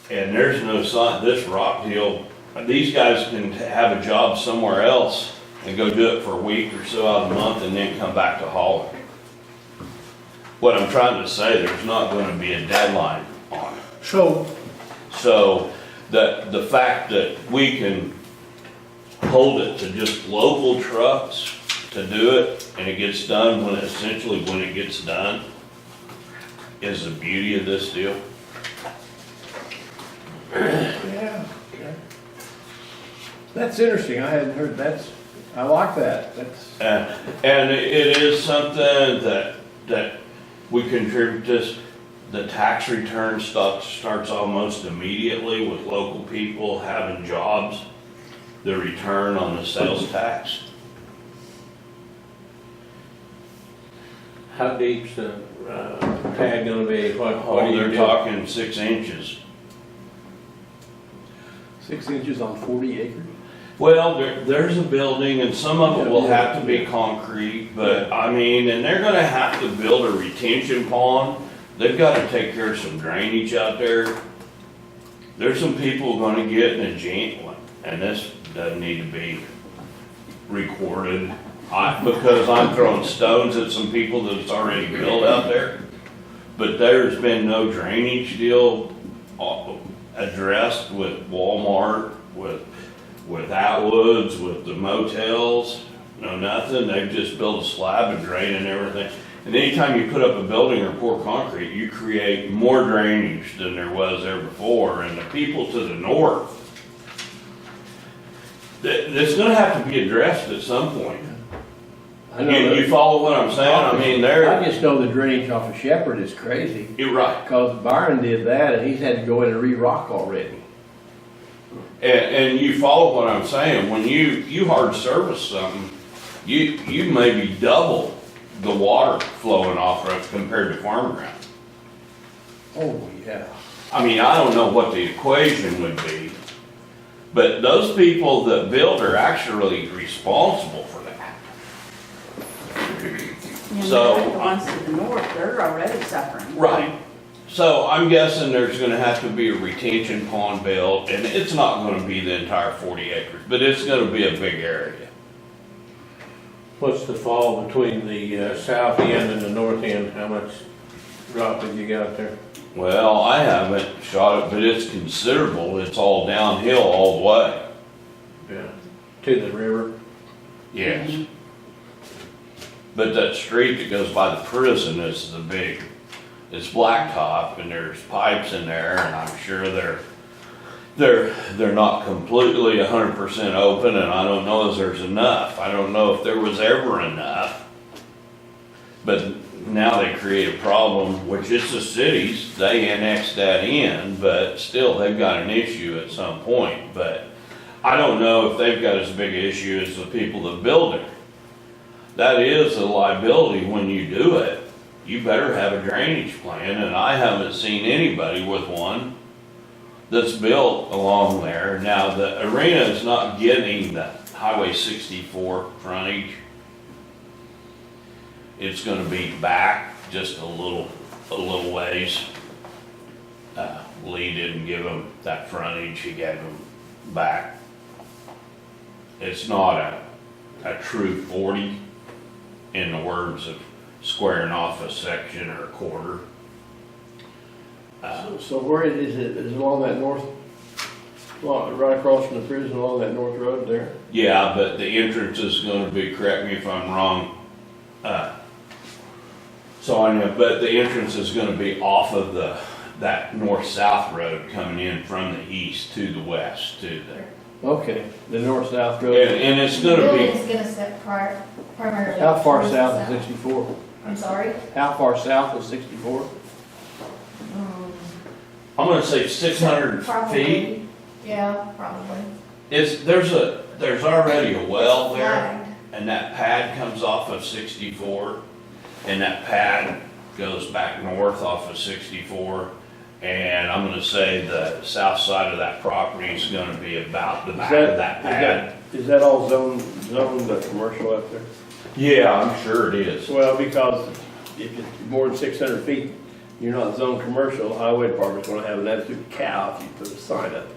And there's no sign, this rock deal, these guys can have a job somewhere else and go do it for a week or so out of the month and then come back to haul it. What I'm trying to say, there's not gonna be a deadline on it. So the fact that we can hold it to just local trucks to do it and it gets done when it gets done is the beauty of this deal. Yeah, okay. That's interesting, I hadn't heard, I like that, that's. And it is something that we contribute this, the tax return starts almost immediately with local people having jobs, the return on the sales tax. How deep's the pad gonna be? What Oh, do you they're do? talking 6 inches. 6 inches on 40 acres? Well, there's a building and some of it will have to be concrete, but I mean, and they're gonna have to build a retention pond. They've gotta take care of some drainage out there. There's some people gonna get in a jam, and this doesn't need to be recorded. Because I'm throwing stones at some people that's already built out there. But there's been no drainage deal addressed with Walmart, with Atwoods, with the motels, no nothing. They've just built a slab and drain and everything. And anytime you put up a building or pour concrete, you create more drainage than there was there before. And the people to the north, it's gonna have to be addressed at some point. I know that- You follow what I'm saying? I mean, I just know the drainage off of Shepherd is crazy, you're right. because Byron did that, and he's had to go in and re-rock already. And you follow what I'm saying, when you hard service something, you maybe double the water flowing off of it compared to farm ground. Oh, yeah. I mean, I don't know what the equation would be, but those people that build are actually responsible for that. And So- the ones to the north, they're already suffering. Right. So I'm guessing there's gonna have to be a retention pond built, and it's not gonna be the entire 40 acres, but it's gonna be a big area. What's the fall between the south end and the north end? How much drop have you got there? Well, I haven't shot it, but it's considerable. It's all downhill all the way. Yeah. To the river? Yes. But that street that goes by the prison is the big, it's blacktop and there's pipes in there and I'm sure they're not completely 100% open and I don't know if there's enough. I don't know if there was ever enough. But now they create a problem, which is the cities, they annexed that in, but still they've got an issue at some point. But I don't know if they've got as big an issue as the people that build it. That is a liability when you do it. You better have a drainage plan, and I haven't seen anybody with one that's built along there. Now, the arena is not getting the Highway 64 frontage. It's gonna be back just a little ways. Lee didn't give them that frontage, he gave them back. It's not a true 40 in the words of squaring off a section or a quarter. So where is it? Is it along that north, right across from the prison, along that north road there? Yeah, but the entrance is gonna be, correct me if I'm wrong, so I know, but the entrance is gonna be off of that north-south road coming in from the east to the west to there. Okay, the north-south road. And it's The gonna be, building's gonna set primarily. How far towards the south is 64? I'm sorry? How far south is 64? I'm gonna say 600 feet. Probably. Yeah, probably. There's already a well It's there, flagged. and that pad comes off of 64, and that pad goes back north off of 64, and I'm gonna say the south side of that property is gonna be about the back of that pad. Is that all zoned commercial up there? Yeah, I'm sure it is. Well, because if it's more than 600 feet, you're not zoned commercial, the highway department's gonna have an absolute cow if you put a sign up.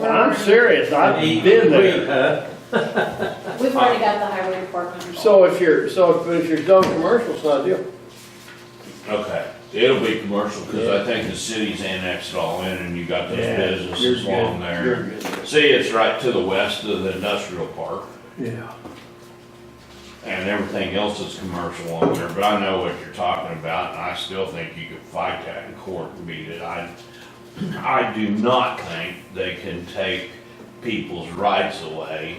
I'm serious, I've been there. We've already got the highway department involved. So if you're zoned commercial, it's not a deal. Okay, it'll be commercial, cause I think the city's annexed it all in and you got those businesses along there. You're good. See, it's right to the west of the industrial park. Yeah. And everything else is commercial on there, but I know what you're talking about, and I still think you could fight that in court and beat it. I do not think they can take people's rights away.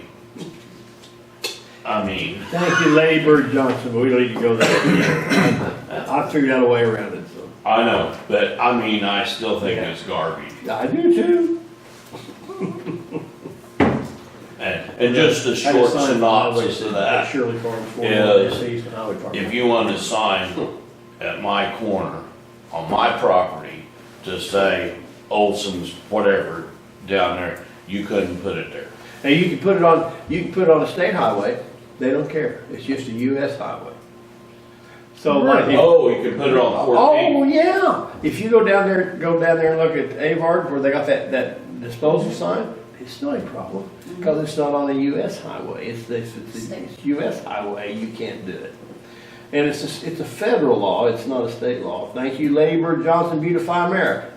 I mean, Thank you, Lady Bird Johnson, but we don't need to go there. I figured out a way around it, so. I know, but I mean, I still think it's garbage. I do too. And just a I short just signed synopsis of highway, that. Shirley Farms, is, Deceased and Highway Department. If you wanted to sign at my corner, on my property, to say Olson's whatever down there, you couldn't put it there. And you can put it on a state highway, they don't care, it's just a US highway. So like if. Oh, you could put it on Oh, 14. yeah, if you go down there and look at Avard where they got that disposal sign, it's not a problem, because it's not on a US highway, it's US highway, you can't do it. And it's a federal law, it's not a state law. Thank you, Lady Bird Johnson, Beautify America.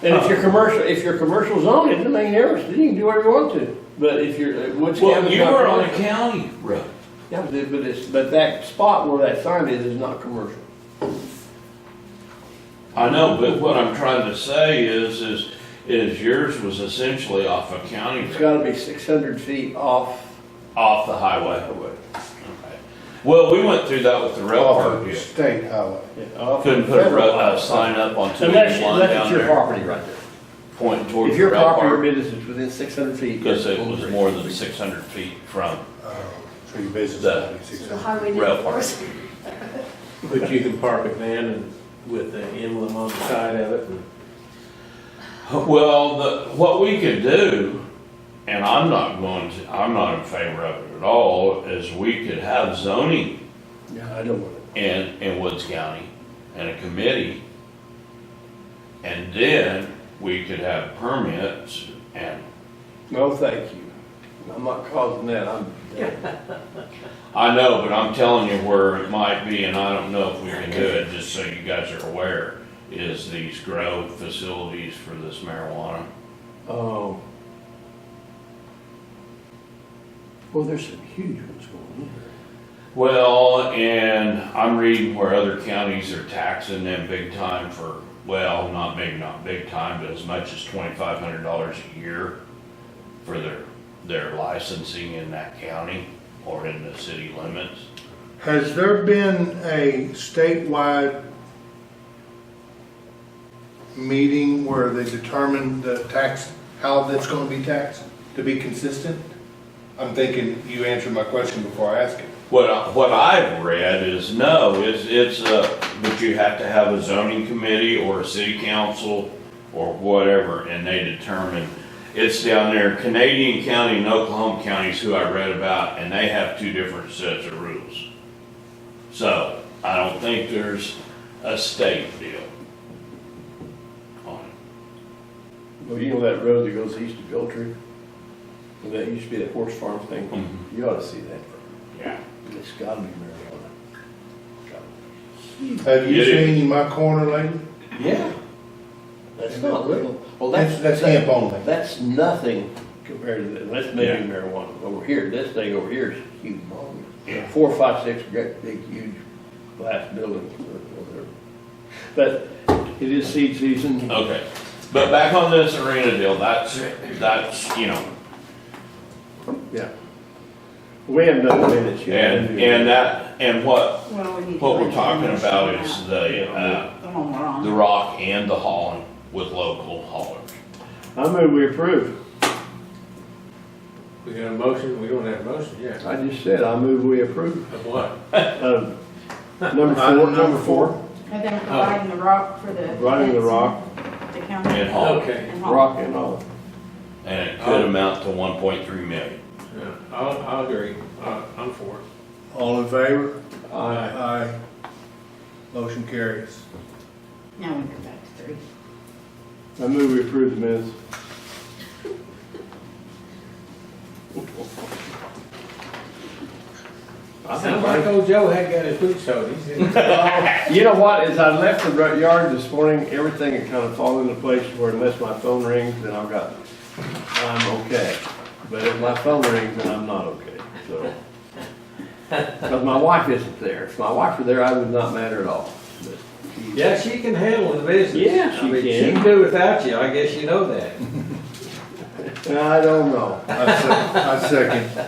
And if you're commercial zoned in the main areas, then you can do whatever you want to. But if you're, Woods Well, County's you not were on a commercial. county road. Yeah, but that spot where that sign is not commercial. I know, but what I'm trying to say is yours was essentially off a county It's road, gotta be 600 feet off. off the highway. Okay. Well, we went through that with the rail Off park of the deal. state highway. Couldn't put a sign up on Unless 281 it's down your there, property right there. pointing towards If the your rail property or park, business is within 600 feet. because it was more than 600 feet from. So your business The- will be So the 600. highway did Rail it for park. us. But you can park a van and with the emblem on the side of it and. Well, what we could do, and I'm not in favor of it at all, is we could have zoning Yeah, I don't want it. in Woods County and a committee. And then we could have permits and, No, thank you. I'm not causing that, I know, but I'm telling you where it might be, and I don't know if we can do it, just so you guys are aware, is these grow facilities for this marijuana. oh. Well, there's some huge ones going Well, and I'm reading where other counties are taxing them big time for, well, not big time, but as much as $2,500 a year for their licensing in that county or in the city limits. Has there been a statewide meeting where they determined the tax, how that's gonna be taxed, to be consistent? I'm thinking you answered my question before I asked it. What I've read is no, but you have to have a zoning committee or a city council or whatever, and they determine. It's down there, Canadian County and Oklahoma counties who I read about, and they have two different sets of rules. So, I don't think there's a state deal on it. Well, you know that road that goes east of Gultree? Well, that used to be that horse farm thing. Mhm. You ought to see that. Yeah. It's gotta be marijuana. Have you Yeah. seen my corner lately? Yeah. That's not little. Well, That's hemp only. That's nothing compared to that. That's maybe Yeah. marijuana. Over here, this thing over here is huge. Yeah. 4, 5, 6 great, big, huge glass buildings or whatever. But it is seed season. Okay, but back on this arena deal, that's, Yeah. We haven't done the minutes yet. and what Well, we need to. we're let you talking know about now. is The one we're on. the rock and the hauling with local haulers. I move we approve. We got a motion, we don't have a motion yet. I just said, I move we approve. Of what? Number four, And then providing the rock for the. riding the rock, The county. And haul, Okay. And haul. rock and all. and it could amount to 1.3 million. Yeah, I'll agree. I'm for it. All in favor? Aye. Aye. Motion carries. Now we go back to 3. I move we approve the minutes. Sounds like old Joe had got his boots on. He said, You know what, as I left the yard this morning, everything had kind of fallen into place where unless my phone rings, then I'm okay. But if my phone rings, then I'm not okay, so. Because my wife isn't there. If my wife were there, I would not matter at all. But she's- Yeah, she can handle the business. Yeah, she I mean, can. She can do without you, I guess you know that. I don't know. I second.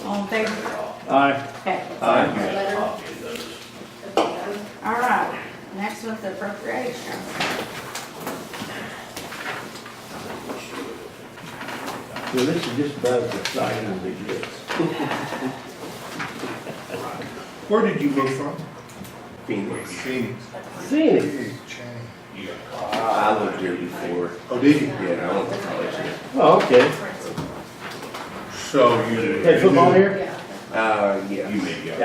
All in favor? Aye. Okay. Letter. All right, next one's the appropriation. Well, this is just about as exciting as it gets. Where did you move from? Phoenix. Phoenix. Phoenix. I lived here before. Oh, did you? Yeah, I went to college here. Oh, okay. So you. Hey, football here? Yeah. Yeah. You may go.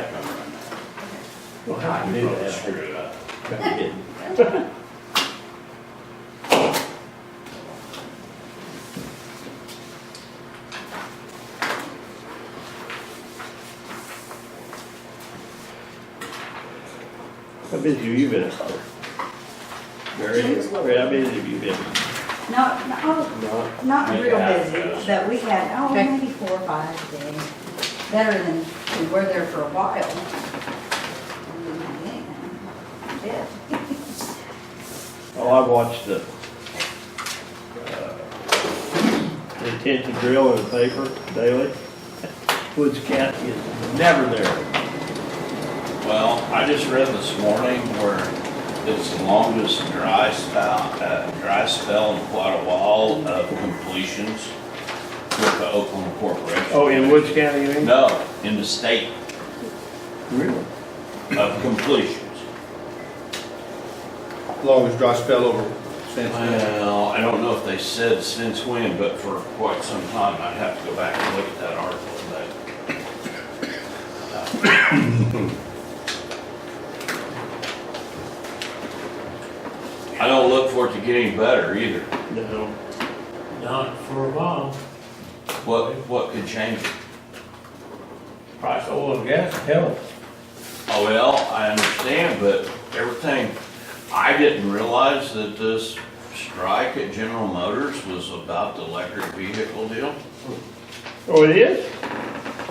Well, how I knew that. Screw it up. I didn't. How busy have you been, Father? Very, how busy have you been? No, Not? not real Yeah. busy, but we had, Okay. maybe 4 or 5 days. Better than we were there for a while. Yeah. Oh, I watched the intensive drill in the paper daily. Woods County is never there. Well, I just read this morning where it's the longest dry spell in quite a while of completions with the Oklahoma Corporation. Oh, in Woods County, you mean? No, in the state Really? of completions. Longest dry spell over since. Well, I don't know if they said since when, but for quite some time. I'd have to go back and look at that article, I don't look for it to get any better either. No. not for a while. What could change it? Price of oil and gas, hell. Oh, well, I understand, but everything, I didn't realize that this strike at General Motors was about the electric vehicle deal. Oh, it is?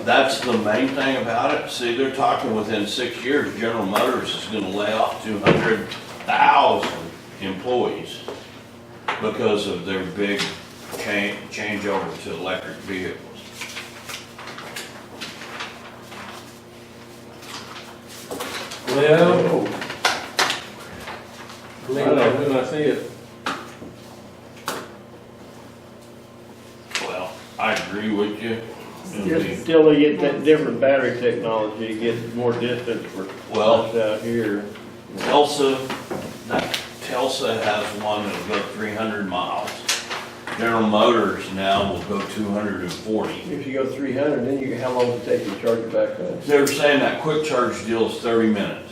That's the main thing about it. See, they're talking within 6 years, General Motors is gonna lay off 200,000 employees because of their big changeover to electric vehicles. Well, believe that when I see it. Well, I agree with you. Just until they get that different battery technology, get more distance for Well- us out here. Telsa has one that'll go 300 miles. General Motors now will go 240. If you go 300, then you, how long does it take you to charge it back up? They were saying that quick charge deal is 30 minutes.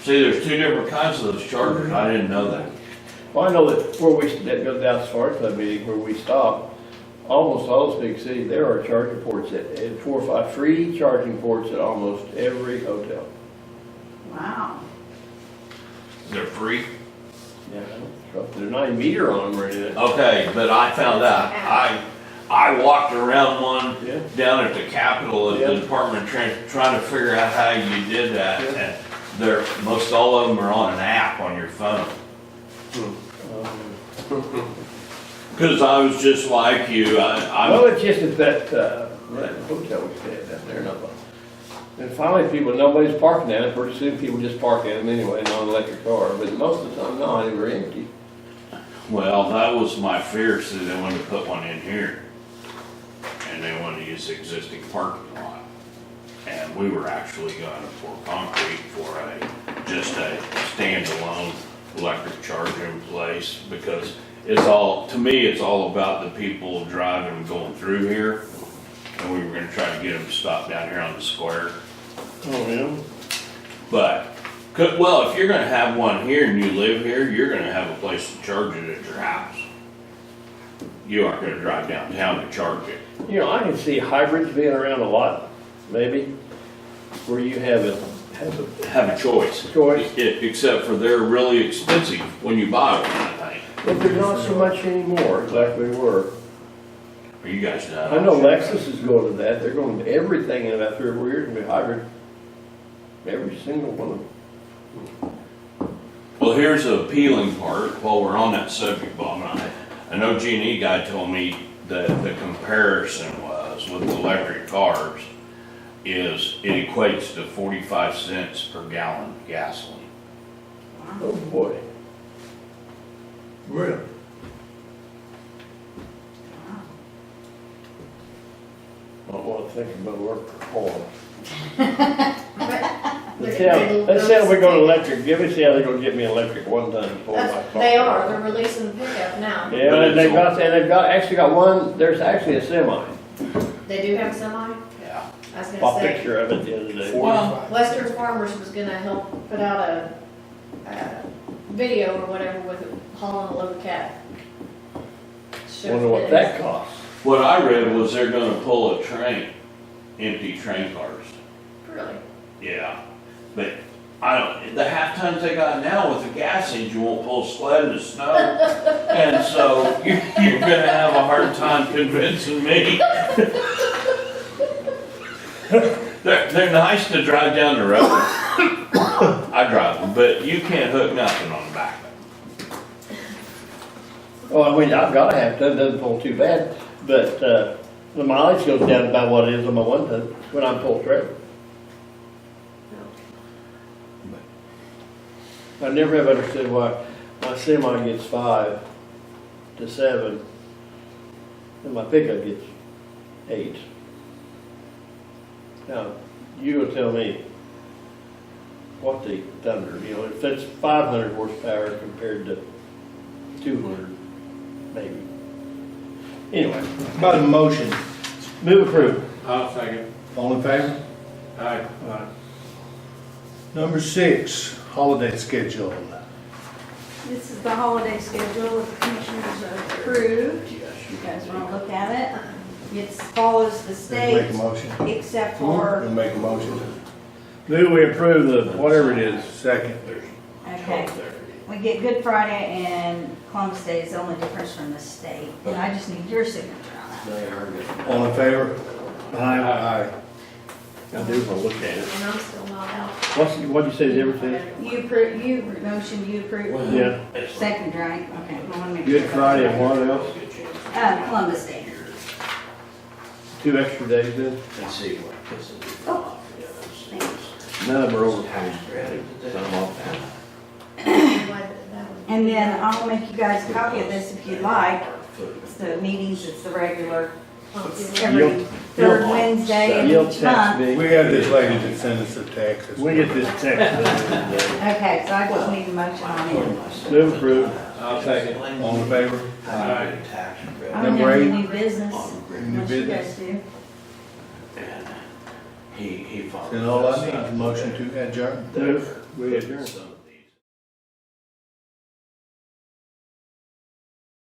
See, there's two different kinds of those chargers. I didn't know that. Well, I know that that goes down as far as that meeting where we stop, almost all those big cities, there are charging ports at 4 or 5 free charging ports at almost every hotel. Wow. They're free. Yeah, there's not a meter on them or anything. Okay, but I found out. I walked around one Yeah. down at the Capitol at Yeah. the Department of Transportation trying to figure out how you did that. Yeah. And they're, most all of them are on an app on your phone. Because I was just like you. Well, it's just that hotel we stayed at down there, and finally people, nobody's parking at it, pretty soon people just park at them anyway, non-electric car, but most of the time, no, they were empty. Well, that was my fear, so they wanted to put one in here. And they wanted to use the existing parking lot. And we were actually going to pour concrete for just a standalone electric charging place, because to me, it's all about the people driving and going through here. And we were gonna try to get them to stop down here on the square. Oh, yeah? But, well, if you're gonna have one here and you live here, you're gonna have a place to charge it at your house. You aren't gonna drive downtown to charge it. You know, I can see hybrids being around a lot, maybe, where you have a Have a choice. choice. Except for they're really expensive when you buy one, I think. But there's not so much anymore, like we were. Are you guys done? I know Lexus is going to that, they're going to everything in about 3 or 4 years to be hybrid. Every single one of them. Well, here's the appealing part, while we're on that subject, Bob, and I know G&E guy told me that the comparison was with electric cars is it equates to 45 cents per gallon gasoline. Oh, boy. Really? I don't want to think about work for home. They're Let's say we're going electric, give me, see how they're gonna get me an electric one ton for my car. They are, they're releasing the pickup now. Yeah, But and they've it's- actually got one, there's actually a semi. They do have a semi? Yeah. I was Saw gonna a say, picture of it the other day. Well, Western Farmers was gonna help put out a video or whatever with it hauling a load of cat. Show Wonder what it. that costs. what I read was they're gonna pull a train, empty train cars. Really? Yeah, but I don't, the half tons they got now with the gas engine won't pull sled in the snow. And so you're gonna have a hard time convincing me. They're nice to drive down the road. I drive them, but you can't hook nothing on the back. Oh, I mean, I've got a half ton, doesn't pull too bad, but, the mileage goes down about what it is on my one ton when I'm full trailer. I never have understood why my semi gets 5 to 7 and my pickup gets 8. Now, you go tell me what the thunder, you know, if it's 500 horsepower compared to 200, maybe. Anyway, About a motion, move approved. I'll second. all in favor? Aye. Number 6, holiday schedule. This is the holiday schedule that the commissioners approved. You guys want to look at it? It follows the Make state a motion. except for, We'll make a motion. Move we approve the, whatever it is. Second. okay, we get Good Friday and Columbus Day is the only difference from the state. And I just need your signature on that. All in favor? I do want to look at it. And I'm still not out. What'd you say the difference is? You approve, motion, you approve? Yeah. Second, right? Okay. I wanna make Good sure. Friday and what else? Columbus Day. 2 extra days then? Let's see what this is. None of them are overtime. Some off. And then I'll make you guys a copy of this if you'd like. It's the meetings, it's the regular, it's every You'll- third you'll- Wednesday of You'll each text month. me. We got this lady that sent us a text. We get this text. Okay, so I just need a motion on it. Move approved. I'll second. All in favor? Aye. I don't Number have any 8. new business, New unless you business. guys do. And he followed. Then all I need is a motion to adjourn. Move. We adjourn.